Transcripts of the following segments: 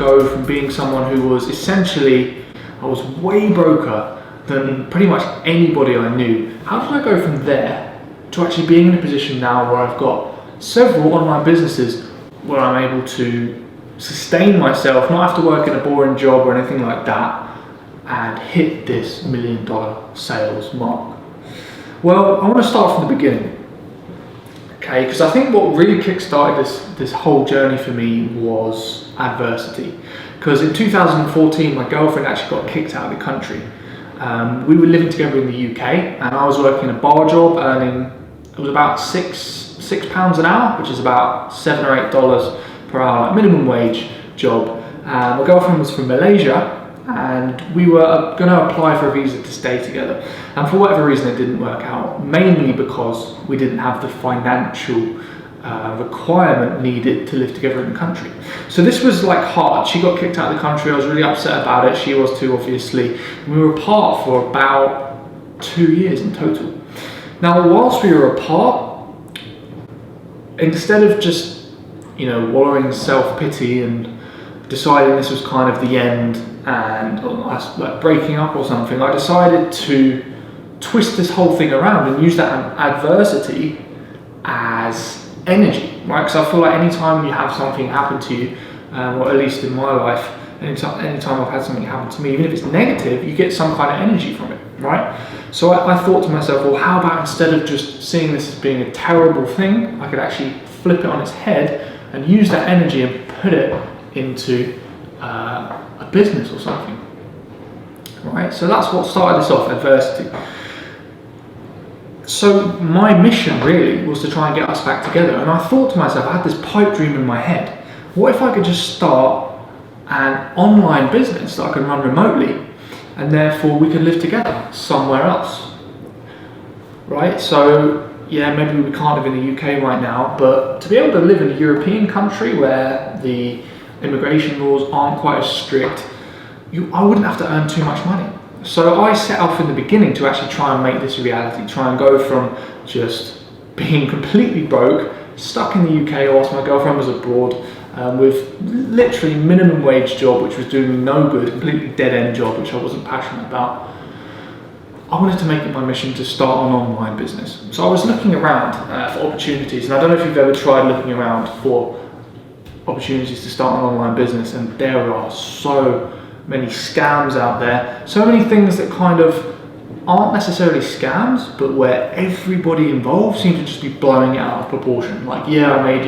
go from being someone who was essentially, I was way broker than pretty much anybody I knew. How did I go from there to actually being in a position now where I've got several online businesses where I'm able to sustain myself, not have to work in a boring job or anything like that, and hit this $1 million sales mark? Well, I want to start from the beginning. Okay, because I think what really kick-started this whole journey for me was adversity. Because in 2014, my girlfriend actually got kicked out of the country. We were living together in the UK, and I was working a bar job, earning, it was about £6 an hour, which is about $7 or $8 per hour, like minimum wage job. My girlfriend was from Malaysia, and we were going to apply for a visa to stay together, and for whatever reason it didn't work out, mainly because we didn't have the financial requirement needed to live together in the country. So this was like hard. She got kicked out of the country. I was really upset about it. She was too, obviously. We were apart for about 2 years in total. Now, whilst we were apart, instead of just, wallowing in self-pity and deciding this was kind of the end and us like breaking up or something, I decided to twist this whole thing around and use that adversity as energy, right? Because I feel like anytime you have something happen to you, or at least in my life, anytime I've had something happen to me, even if it's negative, you get some kind of energy from it, right? So I thought to myself, well, how about instead of just seeing this as being a terrible thing, I could actually flip it on its head and use that energy and put it into a business or something, right? So that's what started this off, adversity. So my mission really was to try and get us back together, and I thought to myself, I had this pipe dream in my head. What if I could just start an online business that I could run remotely, and therefore we could live together somewhere else, right? So yeah, maybe we can't live in the UK right now, but to be able to live in a European country where the immigration laws aren't quite as strict, I wouldn't have to earn too much money. So I set off in the beginning to actually try and make this a reality, try and go from just being completely broke, stuck in the UK whilst my girlfriend was abroad, with literally minimum wage job, which was doing me no good, completely dead end job, which I wasn't passionate about. I wanted to make it my mission to start an online business. So I was looking around for opportunities, and I don't know if you've ever tried looking around for opportunities to start an online business, and there are so many scams out there, so many things that kind of aren't necessarily scams, but where everybody involved seems to just be blowing it out of proportion. Like, yeah, I made,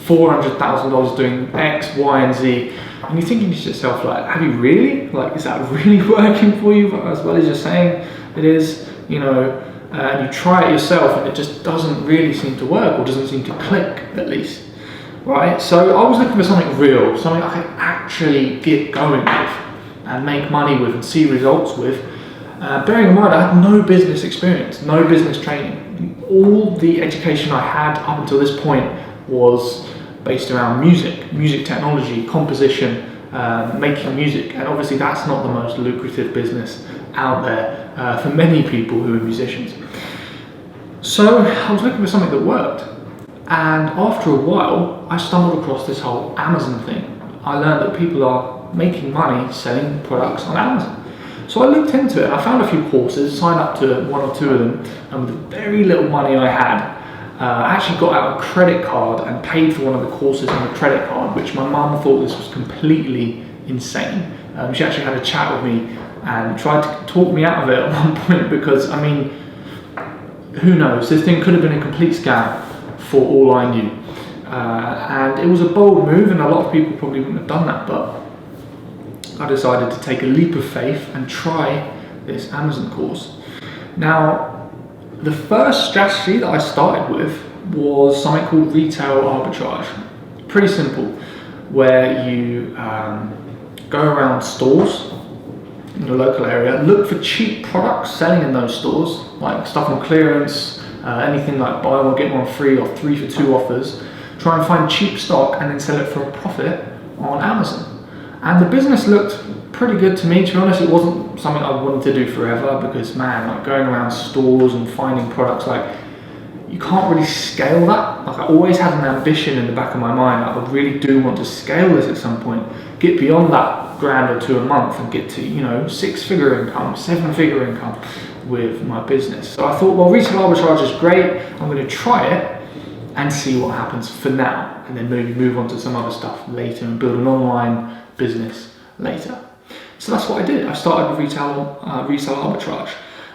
$400,000 doing X, Y, and Z, and you're thinking to yourself, like, have you really? Like, is that really working for you as well as you're saying it is? And you try it yourself, and it just doesn't really seem to work, or doesn't seem to click, at least. Right, so I was looking for something real, something I could actually get going with and make money with and see results with. Bearing in mind, I had no business experience, no business training. All the education I had up until this point was based around music technology, composition, making music, and obviously that's not the most lucrative business out there for many people who are musicians. So I was looking for something that worked. And after a while, I stumbled across this whole Amazon thing. I learned that people are making money selling products on Amazon. So I looked into it, and I found a few courses, signed up to one or two of them, and with the very little money I had, I actually got out a credit card and paid for one of the courses on the credit card, which my mum thought this was completely insane. She actually had a chat with me and tried to talk me out of it at one point, because, who knows, this thing could have been a complete scam for all I knew. And it was a bold move, and a lot of people probably wouldn't have done that, but I decided to take a leap of faith and try this Amazon course. Now, the first strategy that I started with was something called retail arbitrage. Pretty simple, where you go around stores in the local area, look for cheap products selling in those stores, like stuff on clearance, anything like buy one get one free or 3 for 2 offers. Try and find cheap stock and then sell it for a profit on Amazon. And the business looked pretty good to me. To be honest, it wasn't something I wanted to do forever, because man, like going around stores and finding products, like you can't really scale that. Like I always had an ambition in the back of my mind, like I really do want to scale this at some point, get beyond that grand or two a month and get to, 6-figure income, 7-figure income with my business. So I thought, well, retail arbitrage is great, I'm going to try it and see what happens for now, and then maybe move on to some other stuff later and build an online business later. So that's what I did. I started with retail arbitrage.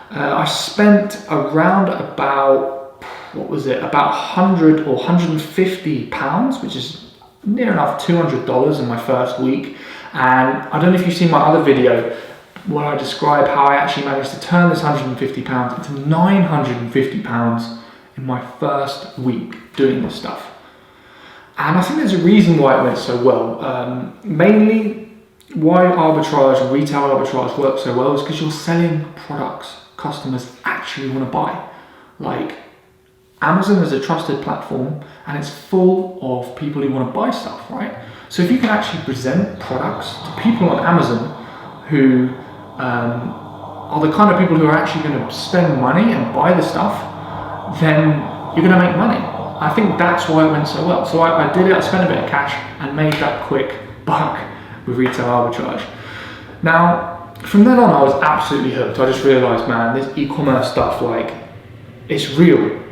I spent around about 100 or 150 pounds, which is near enough $200 in my first week. And I don't know if you've seen my other video where I describe how I actually managed to turn this 150 pounds into 950 pounds in my first week doing this stuff. And I think there's a reason why it went so well. Mainly why arbitrage, retail arbitrage works so well is because you're selling products customers actually want to buy. Like Amazon is a trusted platform and it's full of people who want to buy stuff, right? So if you can actually present products to people on Amazon who are the kind of people who are actually going to spend money and buy the stuff, then you're going to make money. I think that's why it went so well. So I did it, I spent a bit of cash and made that quick buck with retail arbitrage. Now, from then on I was absolutely hooked. I just realised, man, this e-commerce stuff, like, it's real.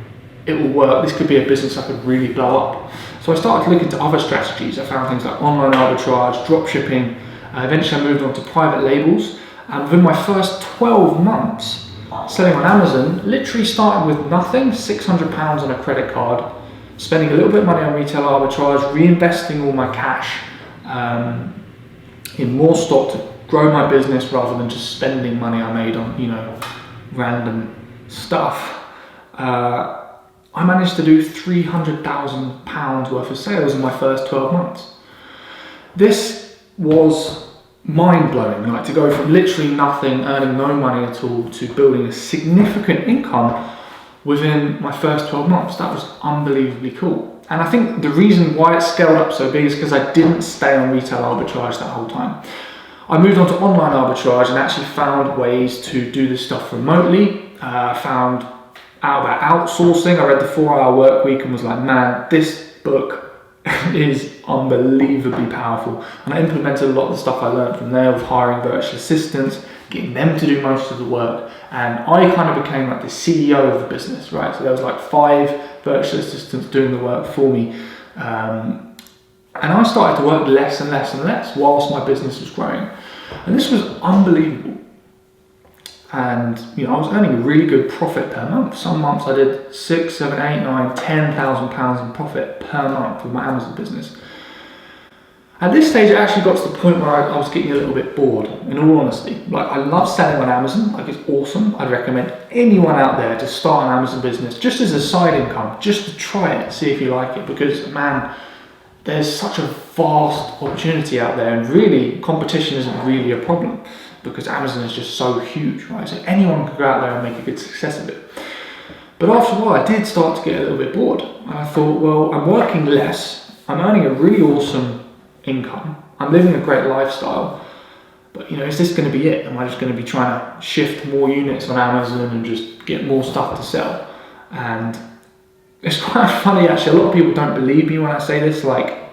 It will work. This could be a business I could really blow up. So I started to look into other strategies. I found things like online arbitrage, drop shipping. Eventually I moved on to private labels. And within my first 12 months selling on Amazon, literally starting with nothing, £600 on a credit card, spending a little bit of money on retail arbitrage, reinvesting all my cash in more stock to grow my business rather than just spending money I made on, random stuff. I managed to do £300,000 worth of sales in my first 12 months. This was mind-blowing, like to go from literally nothing, earning no money at all, to building a significant income within my first 12 months. That was unbelievably cool. And I think the reason why it scaled up so big is because I didn't stay on retail arbitrage that whole time. I moved on to online arbitrage and actually found ways to do this stuff remotely. Found out about outsourcing. I read the 4-Hour Work Week and was like, man, this book is unbelievably powerful. And I implemented a lot of the stuff I learned from there with hiring virtual assistants, getting them to do most of the work. And I kind of became like the CEO of the business, right? So there was like 5 virtual assistants doing the work for me. And I started to work less and less and less whilst my business was growing. And this was unbelievable. And I was earning a really good profit per month. Some months I did 6, 7, 8, 9, 10,000 pounds in profit per month with my Amazon business. At this stage, it actually got to the point where I was getting a little bit bored, in all honesty. Like, I love selling on Amazon, like it's awesome. I'd recommend anyone out there to start an Amazon business just as a side income, just to try it, see if you like it, because man, there's such a vast opportunity out there, and really competition isn't really a problem because Amazon is just so huge, right? So anyone could go out there and make a good success of it. But after a while, I did start to get a little bit bored. And I thought, well, I'm working less, I'm earning a really awesome income, I'm living a great lifestyle, but is this going to be it? Am I just going to be trying to shift more units on Amazon and just get more stuff to sell? And it's quite funny actually, a lot of people don't believe me when I say this, like,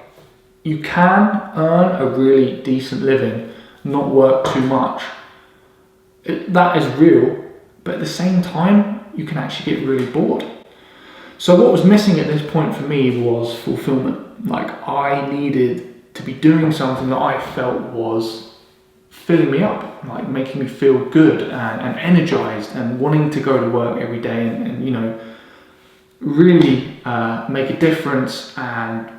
you can earn a really decent living, not work too much. That is real, but at the same time, you can actually get really bored. So what was missing at this point for me was fulfillment. Like, I needed to be doing something that I felt was filling me up, like making me feel good and energized and wanting to go to work every day and really make a difference and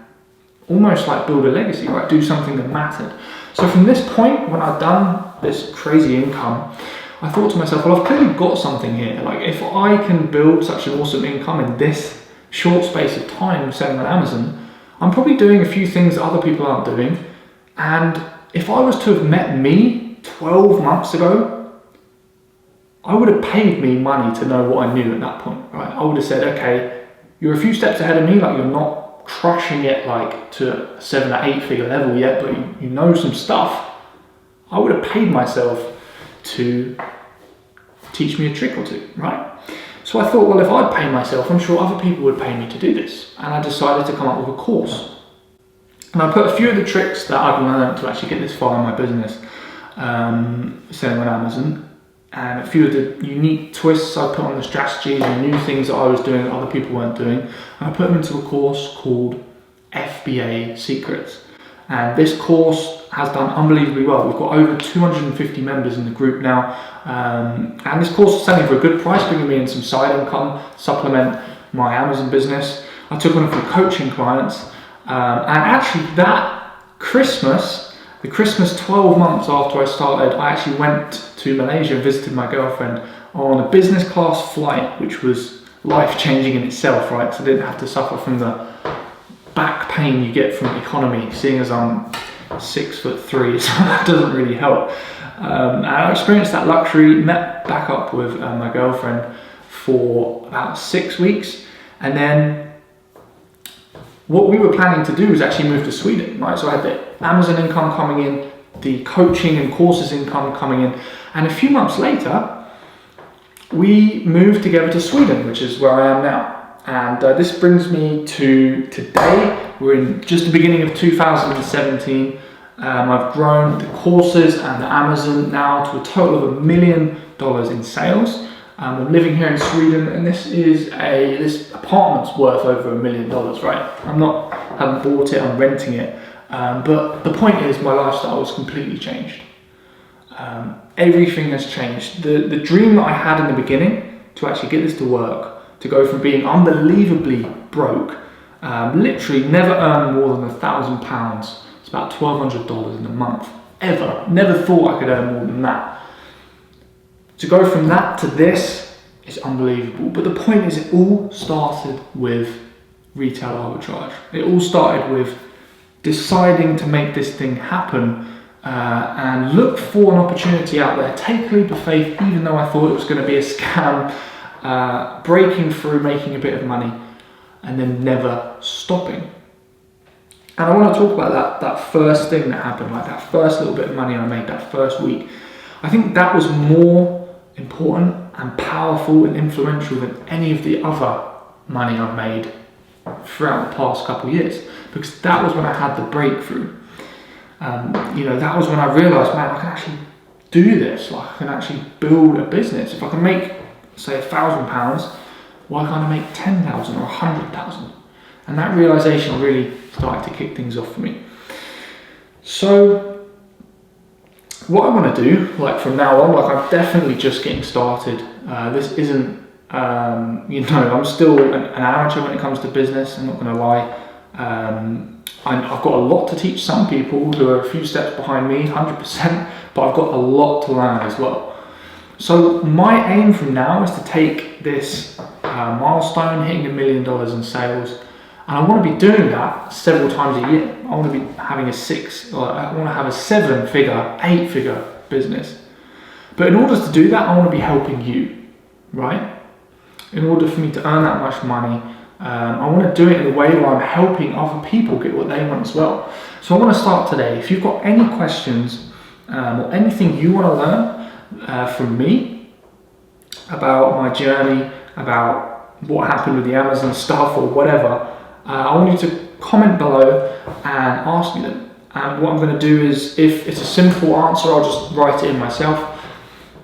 almost like build a legacy, right? Do something that mattered. So from this point, when I'd done this crazy income, I thought to myself, well, I've clearly got something here. Like, if I can build such an awesome income in this short space of time selling on Amazon, I'm probably doing a few things that other people aren't doing. And if I was to have met me 12 months ago, I would have paid me money to know what I knew at that point, right? I would have said, okay, you're a few steps ahead of me, like you're not crushing it like to a 7 or 8 figure level yet, but you know some stuff. I would have paid myself to teach me a trick or two, right? So I thought, well, if I'd pay myself, I'm sure other people would pay me to do this. And I decided to come up with a course. And I put a few of the tricks that I've learned to actually get this far in my business, selling on Amazon, and a few of the unique twists I put on the strategies and new things that I was doing that other people weren't doing. And I put them into a course called FBA Secrets. And this course has done unbelievably well. We've got over 250 members in the group now. And this course is selling for a good price, bringing me in some side income, supplement my Amazon business. I took on a few coaching clients. And actually that Christmas, the Christmas 12 months after I started, I actually went to Malaysia and visited my girlfriend on a business class flight, which was life-changing in itself, right? So I didn't have to suffer from the back pain you get from economy, seeing as I'm 6'3", so that doesn't really help. And I experienced that luxury, met back up with my girlfriend for about 6 weeks, and then what we were planning to do was actually move to Sweden, right? So I had the Amazon income coming in, the coaching and courses income coming in, and a few months later, we moved together to Sweden, which is where I am now. And this brings me to today. We're in just the beginning of 2017. I've grown the courses and the Amazon now to a total of $1 million in sales. I'm living here in Sweden, and this apartment's worth over $1 million, right? Haven't bought it, I'm renting it. But the point is, my lifestyle has completely changed. Everything has changed. The dream that I had in the beginning to actually get this to work, to go from being unbelievably broke, literally never earned more than £1,000. It's about $1,200 in a month, ever. Never thought I could earn more than that. To go from that to this is unbelievable. But the point is, it all started with retail arbitrage. It all started with deciding to make this thing happen and look for an opportunity out there. Take a leap of faith, even though I thought it was going to be a scam. Breaking through, making a bit of money, and then never stopping. And I want to talk about that first thing that happened, like that first little bit of money I made that first week. I think that was more important and powerful and influential than any of the other money I've made throughout the past couple of years, because that was when I had the breakthrough. That was when I realised, man, I can actually do this. Like, I can actually build a business. If I can make, say, £1,000, why can't I make 10,000 or 100,000? And that realization really started to kick things off for me. So what I want to do, like from now on, like I'm definitely just getting started. This isn't, I'm still an amateur when it comes to business. I'm not going to lie. I've got a lot to teach some people who are a few steps behind me, 100%, but I've got a lot to learn as well. So my aim from now is to take this milestone, hitting $1 million in sales, and I want to be doing that several times a year. I want to be having I want to have a 7-figure, 8-figure business. But in order to do that, I want to be helping you, right? In order for me to earn that much money, I want to do it in a way where I'm helping other people get what they want as well. So I want to start today. If you've got any questions or anything you want to learn from me about my journey, about what happened with the Amazon stuff or whatever, I want you to comment below and ask me them. And what I'm going to do is, if it's a simple answer, I'll just write it in myself.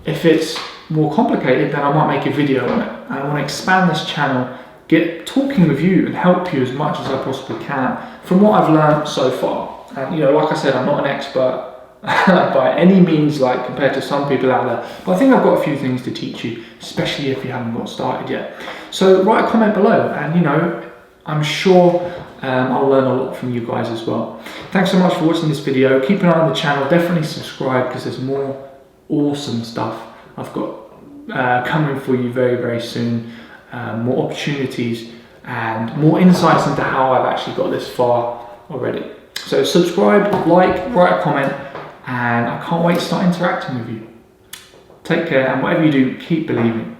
If it's more complicated, then I might make a video on it. And I want to expand this channel, get talking with you and help you as much as I possibly can from what I've learned so far. And like I said, I'm not an expert by any means, like compared to some people out there, but I think I've got a few things to teach you, especially if you haven't got started yet. So write a comment below, and I'm sure I'll learn a lot from you guys as well. Thanks so much for watching this video. Keep an eye on the channel, definitely subscribe, because there's more awesome stuff I've got coming for you very, very soon. More opportunities and more insights into how I've actually got this far already. So subscribe, like, write a comment, and I can't wait to start interacting with you. Take care, and whatever you do, keep believing.